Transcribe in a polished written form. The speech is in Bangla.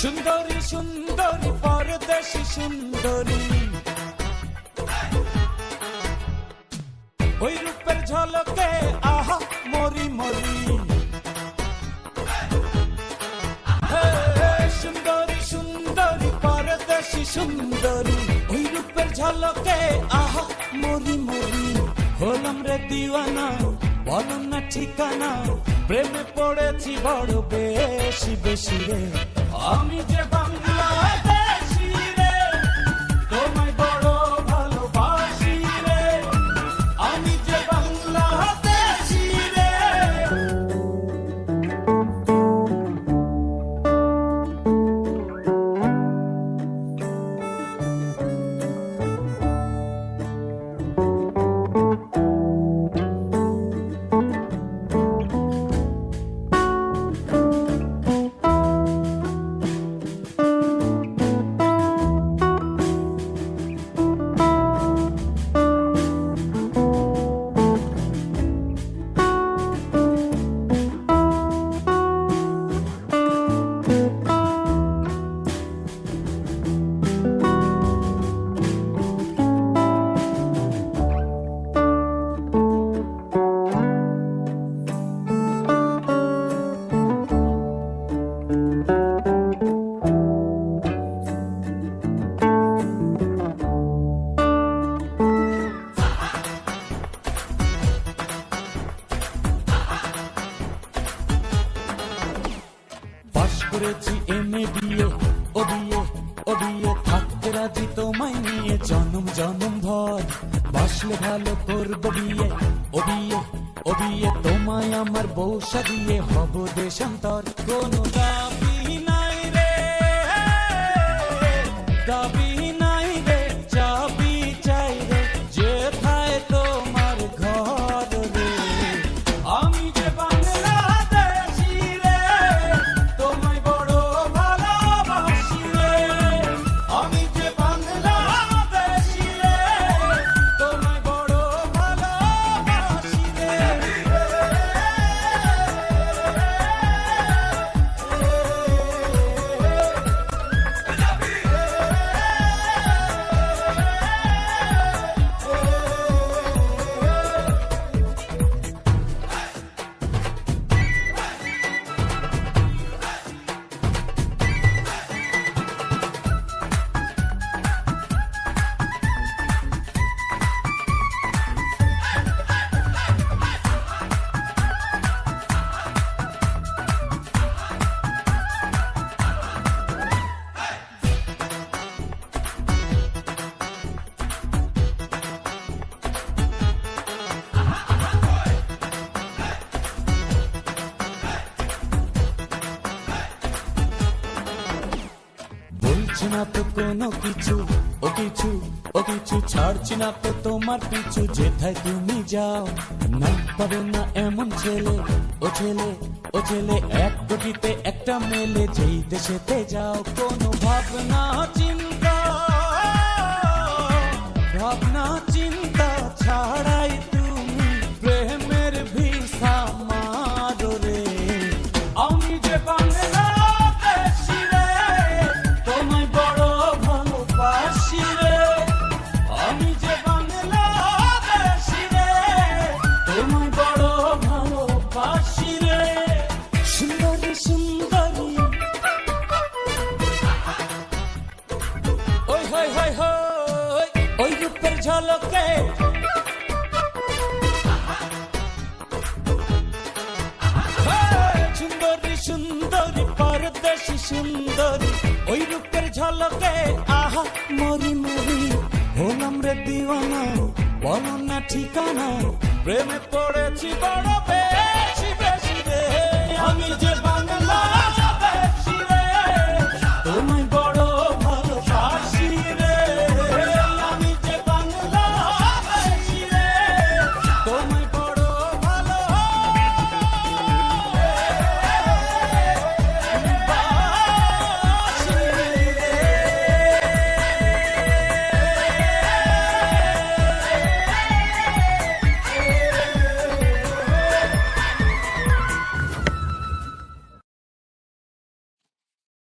সুন্দরী সুন্দরী পরদেশী সুন্দরী, ওই রূপের ঝলকে আহা মরি মরি। সুন্দরী সুন্দরী পরদেশী সুন্দরী, ওই রূপের ঝলকে আহা মরি মরি। হলাম রে দিওয়ানা, বলো না ঠিকানা, প্রেমে পড়েছি বড় বেশি বেশি রে। আমি যে বাংলাদেশি রে, তোমায় বড় ভালোবাসি রে। আমি যে বাংলাদেশি রে। করেছি এমএ বিয়ে, ও বিয়ে ও বিয়ে, থাকতে রাজি তোমায় নিয়ে জনম জনম ভর। বাসলে ভালো করবো বিয়ে, ও বিয়ে ও বিয়ে, তোমায় আমার বউ সাজিয়ে হব দেশান্তর। কোনো দাবি নাই রে, দাবি নাই রে, চাবি চাই রে, যেথায় তোমার ঘর রে। আমি যে বাংলাদেশি রে, তোমায় বড় ভালোবাসি রে। আমি যে বাংলাদেশি রে, তোমায় বড় ভালোবাসি রে। বলছি না তো কোনো কিছু, ও কিছু ও কিছু, ছাড়ছি না তো তোমার পিছু, যেথায় তুমি যাও। না পাবে না এমন ছেলে, ও ছেলে ও ছেলে, এক কোটিতে একটা মেলে, যেই দেশেতে যাও। কোনো ভাবনা চিন্তা, ভাবনা চিন্তা ছাড়াই তুমি প্রেমের ভিসা মারো রে। আমি যে বাংলাদেশি রে, তোমায় বড় ভালোবাসি রে। আমি যে বাংলাদেশি রে, তোমায় বড় ভালোবাসি রে। সুন্দরী সুন্দরী, ওই হই হই হই, ওই রূপের ঝলকে সুন্দরী সুন্দরী পরদেশী সুন্দরী, ওই রূপের ঝলকে আহা মরি মরি। হলাম রে দিওয়ানা, বলো না ঠিকানা, প্রেমে পড়েছি বড় বেশি বেশি রে। আমি